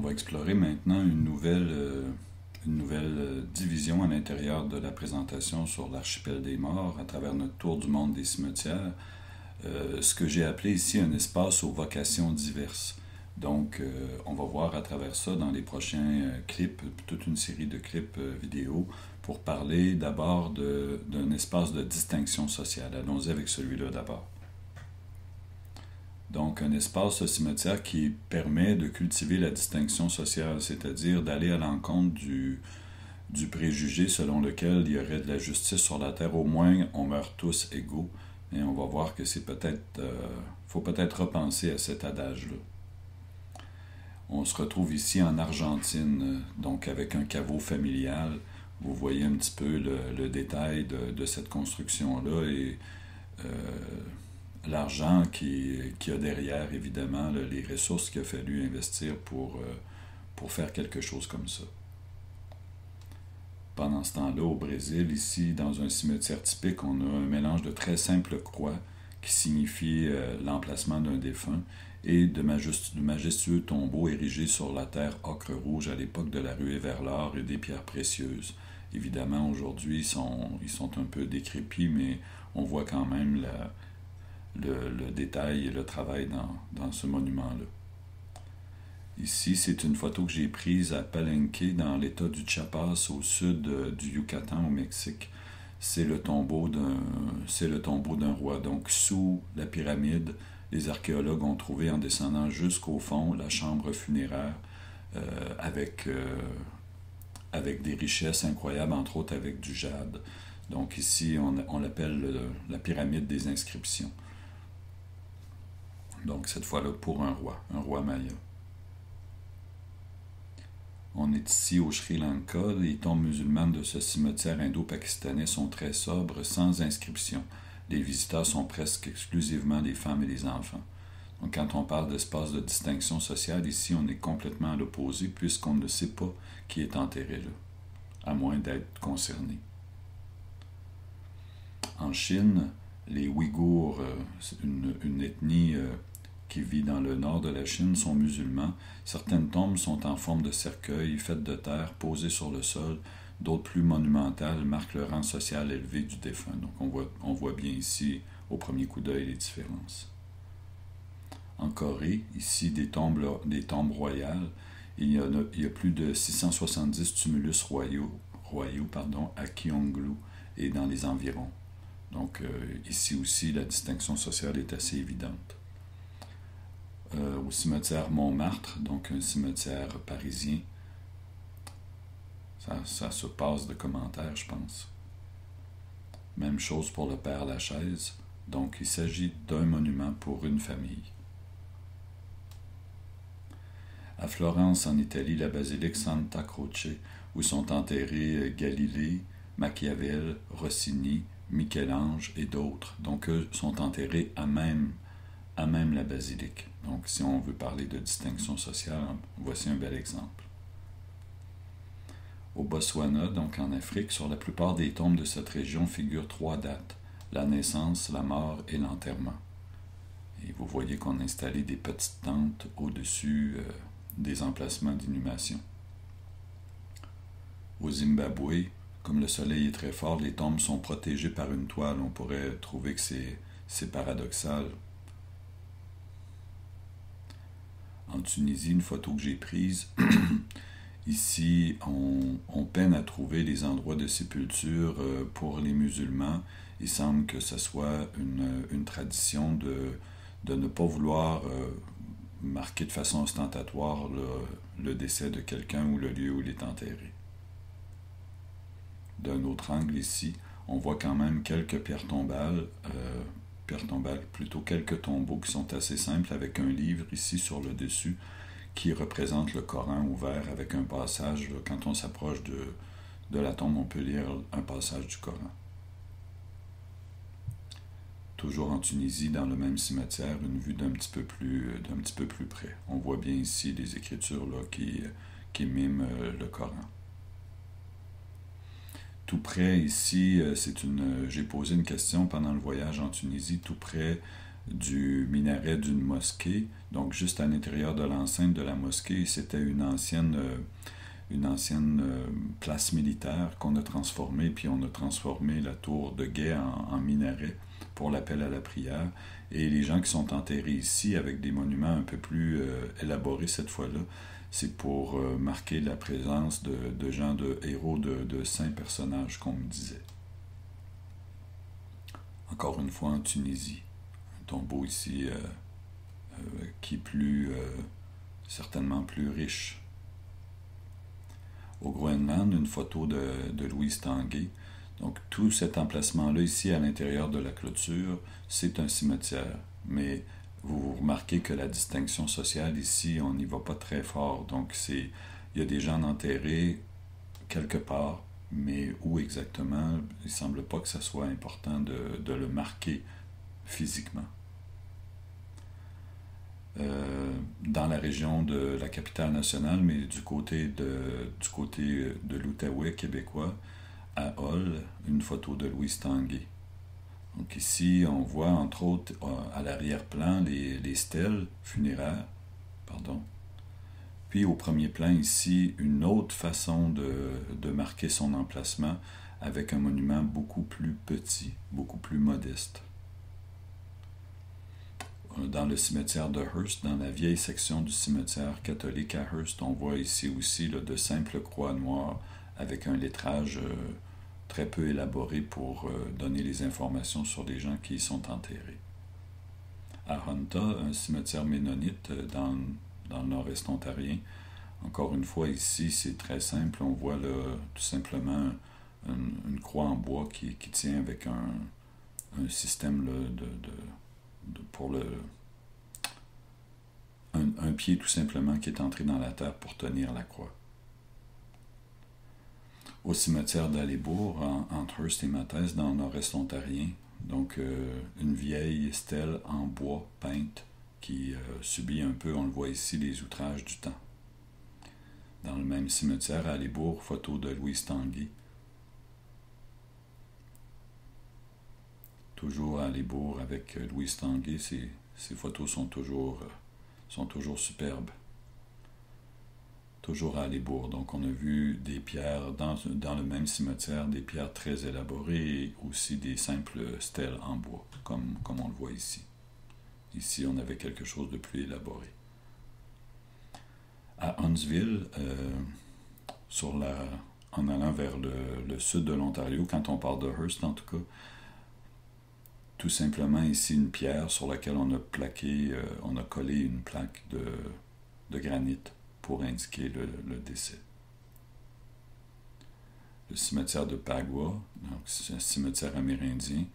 va explorer maintenant une nouvelle division à l'intérieur de la présentation sur l'archipel des morts à travers notre tour du monde des cimetières, ce que j'ai appelé ici un espace aux vocations diverses. Donc, on va voir à travers ça dans les prochains clips, toute une série de clips vidéo, pour parler d'abord d'un espace de distinction sociale. Allons-y avec celui-là d'abord. Donc, un espace au cimetière qui permet de cultiver la distinction sociale, c'est-à-dire d'aller à l'encontre du préjugé selon lequel il y aurait de la justice sur la terre, au moins on meurt tous égaux. Et on va voir que c'est peut-être, faut peut-être repenser à cet adage-là. On se retrouve ici en Argentine, donc avec un caveau familial. Vous voyez un petit peu le détail de cette construction-là et l'argent qu'il y a derrière, évidemment, les ressources qu'il a fallu investir pour faire quelque chose comme ça. Pendant ce temps-là, au Brésil, ici, dans un cimetière typique, on a un mélange de très simples croix qui signifie l'emplacement d'un défunt et de majestueux tombeaux érigés sur la terre ocre rouge à l'époque de la ruée vers l'or et des pierres précieuses. Évidemment, aujourd'hui, ils sont un peu décrépits, mais on voit quand même le détail et le travail dans ce monument-là. Ici, c'est une photo que j'ai prise à Palenque, dans l'état du Chiapas, au sud du Yucatan, au Mexique. C'est le tombeau d'un roi. Donc, sous la pyramide, les archéologues ont trouvé, en descendant jusqu'au fond, la chambre funéraire avec des richesses incroyables, entre autres avec du jade. Donc ici, on l'appelle la pyramide des inscriptions. Donc cette fois-là pour un roi maya. On est ici au Sri Lanka. Les tombes musulmanes de ce cimetière indo-pakistanais sont très sobres, sans inscription. Les visiteurs sont presque exclusivement des femmes et des enfants. Donc quand on parle d'espace de distinction sociale, ici on est complètement à l'opposé puisqu'on ne sait pas qui est enterré là, à moins d'être concerné. En Chine, les Ouïghours, une ethnie qui vit dans le nord de la Chine, sont musulmans. Certaines tombes sont en forme de cercueil, faites de terre, posées sur le sol. D'autres plus monumentales marquent le rang social élevé du défunt. Donc on voit bien ici, au premier coup d'œil, les différences. En Corée, ici, des tombes royales. Il y a plus de 670 tumulus royaux à Gyeongju et dans les environs. Donc ici aussi, la distinction sociale est assez évidente. Au cimetière Montmartre, donc un cimetière parisien, ça se passe de commentaires, je pense. Même chose pour le Père Lachaise. Donc il s'agit d'un monument pour une famille. À Florence, en Italie, la basilique Santa Croce, où sont enterrés Galilée, Machiavel, Rossini, Michel-Ange et d'autres. Donc eux sont enterrés à même la basilique. Donc si on veut parler de distinction sociale, voici un bel exemple. Au Botswana, donc en Afrique, sur la plupart des tombes de cette région figurent 3 dates, la naissance, la mort et l'enterrement. Et vous voyez qu'on a installé des petites tentes au-dessus des emplacements d'inhumation. Au Zimbabwe, comme le soleil est très fort, les tombes sont protégées par une toile. On pourrait trouver que c'est paradoxal. En Tunisie, une photo que j'ai prise, ici, on peine à trouver les endroits de sépulture pour les musulmans. Il semble que ce soit une tradition de ne pas vouloir marquer de façon ostentatoire le décès de quelqu'un ou le lieu où il est enterré. D'un autre angle ici, on voit quand même quelques pierres tombales, plutôt quelques tombeaux qui sont assez simples, avec un livre ici sur le dessus qui représente le Coran ouvert avec un passage. Quand on s'approche de la tombe, on peut lire un passage du Coran. Toujours en Tunisie, dans le même cimetière, une vue d'un petit peu plus près. On voit bien ici les écritures là, qui miment le Coran. Tout près ici, j'ai posé une question pendant le voyage en Tunisie, tout près du minaret d'une mosquée, donc juste à l'intérieur de l'enceinte de la mosquée. C'était une ancienne place militaire qu'on a transformée, puis on a transformé la tour de guet en minaret pour l'appel à la prière. Et les gens qui sont enterrés ici, avec des monuments un peu plus élaborés cette fois-là, c'est pour marquer la présence de gens, de héros, de saints personnages, qu'on me disait. Encore une fois en Tunisie, un tombeau ici qui est certainement plus riche. Au Groenland, une photo de Louise Tanguay. Donc tout cet emplacement-là ici à l'intérieur de la clôture, c'est un cimetière. Mais vous remarquez que la distinction sociale ici, on n'y va pas très fort. Donc il y a des gens enterrés quelque part, mais où exactement, il ne semble pas que ça soit important de le marquer physiquement. Dans la région de la capitale nationale, mais du côté de l'Outaouais québécois, à Hull, une photo de Louise Tanguay. Donc ici, on voit entre autres à l'arrière-plan les stèles funéraires, pardon. Puis au premier plan ici, une autre façon de marquer son emplacement avec un monument beaucoup plus petit, beaucoup plus modeste. Dans le cimetière de Hearst, dans la vieille section du cimetière catholique à Hearst, on voit ici aussi de simples croix noires avec un lettrage très peu élaboré pour donner les informations sur les gens qui y sont enterrés. À Hunta, un cimetière ménonite dans le nord-est ontarien, encore une fois ici c'est très simple, on voit là, tout simplement une croix en bois qui tient avec un système là, pour un pied tout simplement qui est entré dans la terre pour tenir la croix. Au cimetière d'Alibourg, entre Hearst et Mathès, dans le nord-est ontarien, donc une vieille stèle en bois peinte qui subit un peu, on le voit ici, les outrages du temps. Dans le même cimetière à Alibourg, photo de Louise Tanguay. Toujours à Alibourg avec Louise Tanguay, ces photos sont toujours superbes. Toujours à Alibourg. Donc on a vu des pierres dans le même cimetière, des pierres très élaborées et aussi des simples stèles en bois, comme on le voit ici. Ici, on avait quelque chose de plus élaboré. À Huntsville, en allant vers le sud de l'Ontario, quand on parle de Hearst en tout cas, tout simplement ici une pierre sur laquelle on a collé une plaque de granit pour indiquer le décès. Le cimetière de Pagwa, donc c'est un cimetière amérindien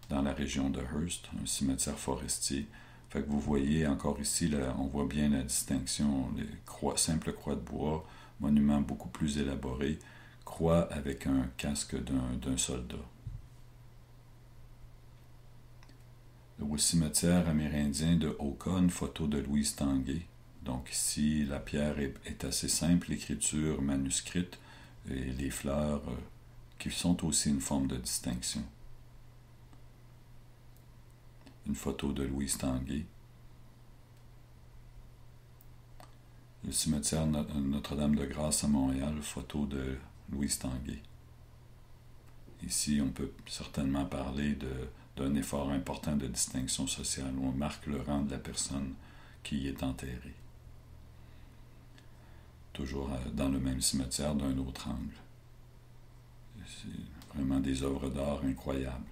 dans la région de Hearst, un cimetière forestier. Fait que vous voyez encore ici, là, on voit bien la distinction, les simples croix de bois, monument beaucoup plus élaboré, croix avec un casque d'un soldat. Au cimetière amérindien de Oka, une photo de Louise Tanguay. Donc ici, la pierre est assez simple, l'écriture manuscrite et les fleurs qui sont aussi une forme de distinction. Une photo de Louise Tanguay. Le cimetière Notre-Dame-de-Grâce à Montréal, photo de Louise Tanguay. Ici, on peut certainement parler d'un effort important de distinction sociale où on marque le rang de la personne qui y est enterrée. Toujours dans le même cimetière d'un autre angle. C'est vraiment des œuvres d'art incroyables.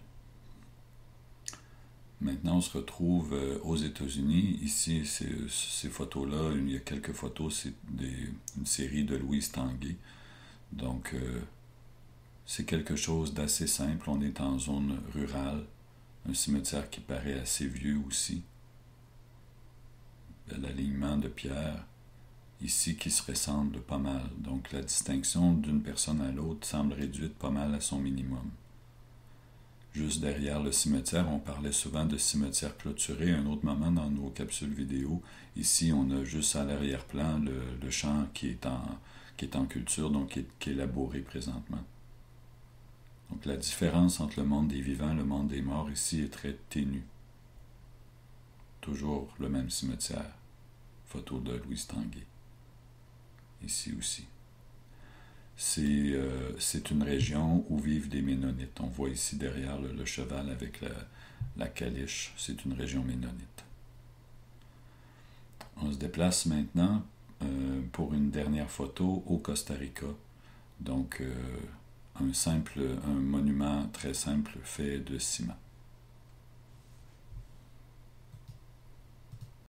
Maintenant, on se retrouve aux États-Unis. Ici, ces photos-là, il y a quelques photos, c'est une série de Louise Tanguay. Donc, c'est quelque chose d'assez simple. On est en zone rurale. Un cimetière qui paraît assez vieux aussi. L'alignement de pierres ici qui se ressemble pas mal. Donc la distinction d'une personne à l'autre semble réduite pas mal à son minimum. Juste derrière le cimetière, on parlait souvent de cimetière clôturé à un autre moment dans nos capsules vidéo. Ici, on a juste à l'arrière-plan le champ qui est en culture, donc qui est labouré présentement. Donc la différence entre le monde des vivants et le monde des morts ici est très ténue. toujours le même cimetière. Photo de Louise Tanguay. Ici aussi. C'est une région où vivent des Ménonites. On voit ici derrière le cheval avec la caliche. C'est une région ménonite. On se déplace maintenant pour une dernière photo au Costa Rica. Donc, un monument très simple fait de ciment.